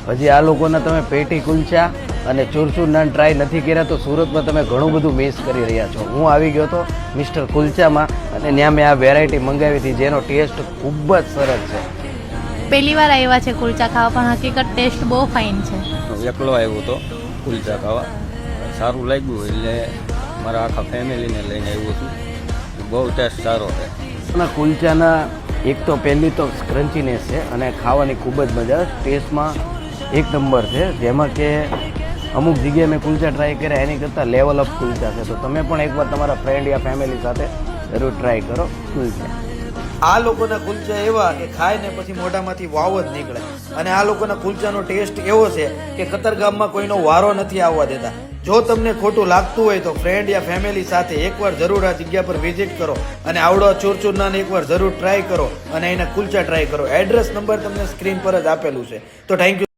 હજી આ લોકોના તમે પેટી કુલચા અને ચૂરચૂર નાન ટ્રાય નથી કર્યા તો સુરતમાં તમે ઘણું બધું મિસ કરી રહ્યા છો. હું આવી ગયો હતો મિસ્ટર કુલચામાં અને ત્યાં મેં આ વેરાયટી મંગાવી હતી જેનો ટેસ્ટ ખૂબ જ સરસ છે. પહેલી વાર આવ્યા છે કુલચા ખાવા, પણ હકીકત ટેસ્ટ બહુ ફાઇન છે. એકલો આવ્યો હતો કુલચા ખાવા, સારું લાગ્યું એટલે મારા આખા ફેમિલીને લઈને આવ્યો છું. બહુ ટેસ્ટ સારો છે. કુલચાના એક તો પહેલી તો ક્રન્ચીનેસ છે અને ખાવાની ખૂબ જ મજા આવે. ટેસ્ટમાં એક નંબર છે. જેમાં કે અમુક જગ્યાએ મેં કુલચા ટ્રાય કર્યા એની કરતાં લેવલ અપ કુલચા છે. તો તમે પણ એકવાર તમારા ફ્રેન્ડ યા ફેમિલી સાથે જરૂર ટ્રાય કરો કુલચા. આ લોકોના કુલચા એવા કે ખાય ને પછી મોઢામાંથી વાવ જ નીકળે. અને આ લોકોના કુલચાનો ટેસ્ટ એવો છે કે કતરગામમાં કોઈનો વારો નથી આવવા દેતા. જો તમને ખોટું લાગતું હોય તો ફ્રેન્ડ યા ફેમિલી સાથે એકવાર જરૂર આ જગ્યા પર વિઝિટ કરો અને આવડો ચૂરચૂર નાન એકવાર જરૂર ટ્રાય કરો અને એના કુલચા ટ્રાય કરો. એડ્રેસ નંબર તમને સ્ક્રીન પર જ આપેલું છે. તો થેન્ક યુ.